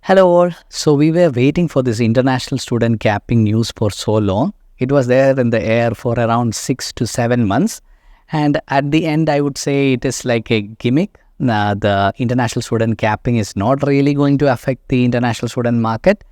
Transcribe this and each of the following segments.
Hello all. So we were waiting for this international student capping news for so long. It was there in the air for around 6 to 7 months. And at the end, I would say it is like a gimmick. The international student capping is not really going to affect the international student market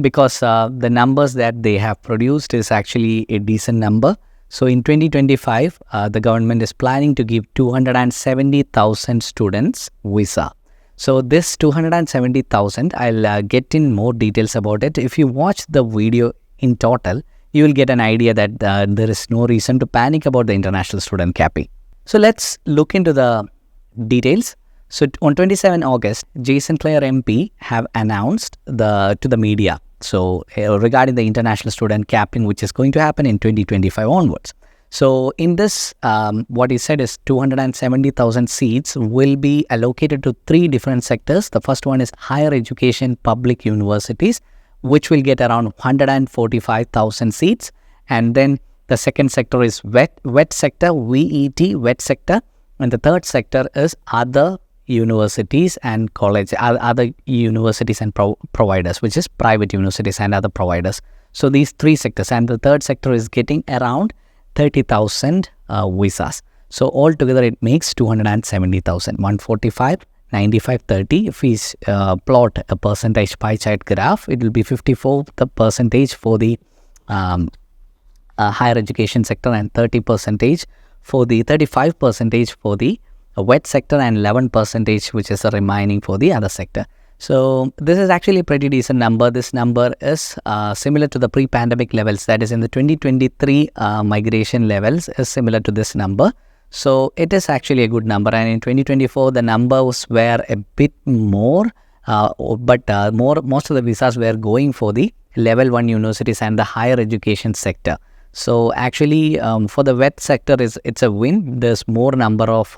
because the numbers that they have produced is actually a decent number. So in 2025, the government is planning to give 270,000 students visa. So this 270,000, I'll get in more details about it. If you watch the video in total, you will get an idea that there is no reason to panic about the international student capping. So let's look into the details. So on 27 August, Jason Clare MP have announced to the media. So regarding the international student capping, which is going to happen in 2025 onwards. So in this, what he said is 270,000 seats will be allocated to three different sectors. The first one is higher education public universities, which will get around 145,000 seats. And then the second sector is wet sector, wet sector. And the third sector is other universities and college, other universities and providers, which is private universities and other providers. So these three sectors, and the third sector is getting around 30,000 visas. So altogether it makes 270,000, 145, 95, 30. If we plot a percentage pie chart graph, it will be 54 the percentage for the higher education sector and 35% for the wet sector and 11% which is the remaining for the other sector. So this is actually a pretty decent number. This number is similar to the pre-pandemic levels, that is in the 2023 migration levels is similar to this number. So it is actually a good number, and in 2024 the numbers were a bit more, but most of the visas were going for the level 1 universities and the higher education sector. So actually for the wet sector it's a win. There's more number of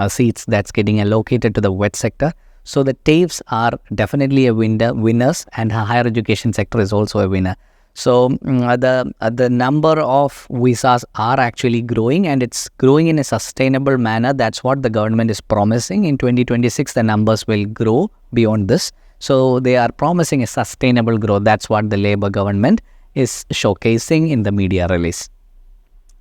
seats that's getting allocated to the wet sector. So the TAFEs are definitely a winners, and higher education sector is also a winner. So the number of visas are actually growing, and it's growing in a sustainable manner. That's what the government is promising. In 2026, the numbers will grow beyond this. So they are promising a sustainable growth. That's what the Labour government is showcasing in the media release.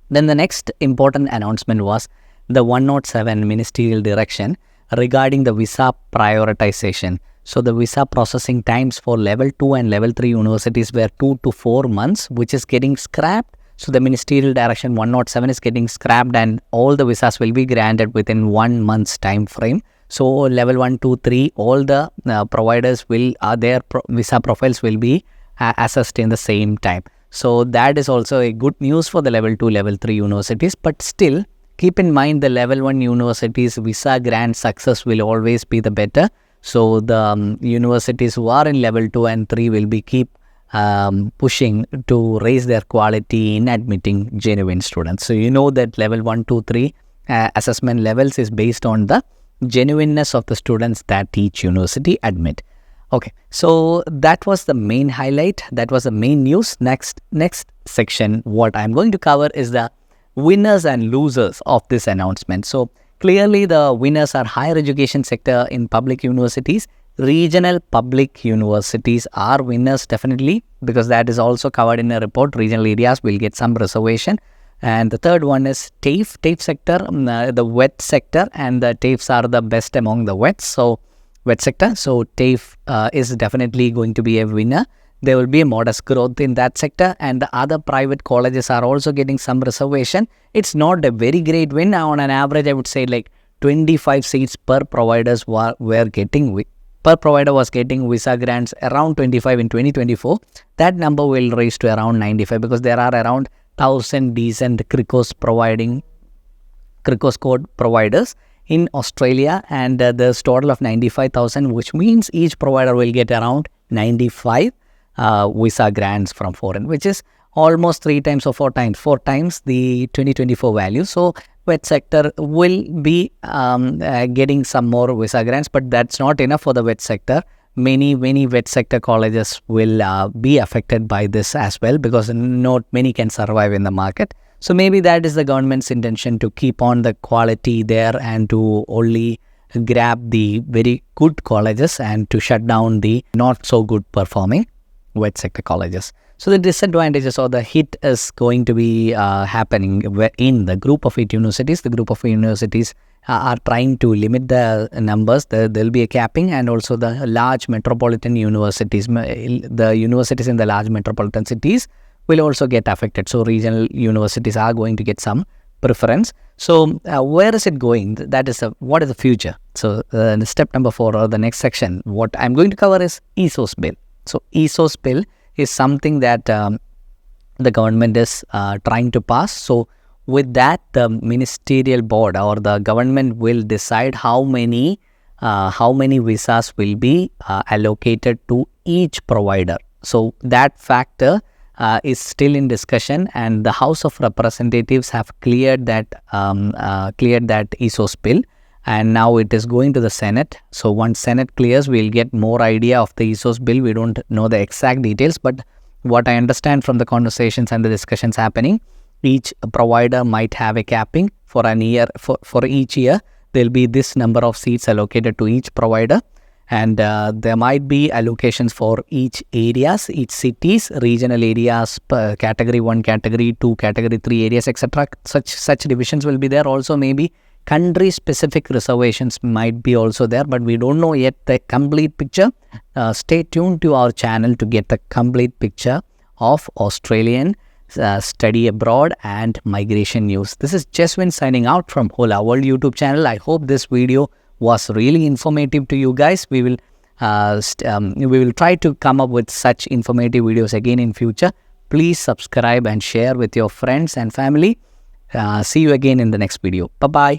Then the next important announcement was the 107 ministerial direction regarding the visa prioritization. So the visa processing times for level 2 and level 3 universities were 2 to 4 months, which is getting scrapped. So the ministerial direction 107 is getting scrapped, and all the visas will be granted within 1 month's time frame. So level 1, 2, 3, all the providers their visa profiles will be assessed in the same time. So that is also a good news for the level 2, level 3 universities. But still, keep in mind the level 1 universities visa grant success will always be the better. So the universities who are in level 2 and 3 will be keep pushing to raise their quality in admitting genuine students. So you know that level 1, 2, 3 assessment levels is based on the genuineness of the students that each university admit. Okay, so that was the main highlight. That was the main news. Next section, what I'm going to cover is the winners and losers of this announcement. So clearly the winners are higher education sector in public universities. Regional public universities are winners definitely, because that is also covered in a report. Regional areas will get some reservation. And the third one is TAFE sector, the wet sector, and the TAFEs are the best among the wets. So wet sector. So TAFE is definitely going to be a winner. There will be a modest growth in that sector, and the other private colleges are also getting some reservation. It's not a very great win. On an average, I would say like 25 seats per providers were getting per provider was getting visa grants around 25 in 2024. That number will raise to around 95 because there are around 1,000 decent CRICOS code providers in Australia, and there's total of 95,000, which means each provider will get around 95 visa grants from foreign, which is almost 3 times or 4 times the 2024 value. So wet sector will be getting some more visa grants, but that's not enough for the wet sector. Many wet sector colleges will be affected by this as well, because not many can survive in the market. So maybe that is the government's intention, to keep on the quality there and to only grab the very good colleges and to shut down the not so good performing wet sector colleges. So the disadvantages or the hit is going to be happening in the group of 8 universities. The group of universities are trying to limit the numbers. There will be a capping, and also the large metropolitan universities, the universities in the large metropolitan cities will also get affected. So regional universities are going to get some preference. So where is it going? That is what is the future? So step number 4, or the next section, what I'm going to cover is ESOS bill. So ESOS bill is something that the government is trying to pass. So with that, the ministerial board or the government will decide how many visas will be allocated to each provider. So that factor is still in discussion, and the House of Representatives have cleared that ESOS bill, and now it is going to the Senate. So once Senate clears, we'll get more idea of the ESOS bill. We don't know the exact details, but what I understand from the conversations and the discussions happening, each provider might have a capping for an year. For each year, there'll be this number of seats allocated to each provider, and there might be allocations for each areas, each cities, regional areas, category 1, category 2, category 3 areas, etc. Such divisions will be there. Also maybe country specific reservations might be also there, but we don't know yet the complete picture. Stay tuned to our channel to get the complete picture of Australian study abroad and migration news. This is Jeswin signing out from Hola World YouTube channel. I hope this video was really informative to you guys. We will try to come up with such informative videos again in future. Please subscribe and share with your friends and family. See you again in the next video. Bye bye.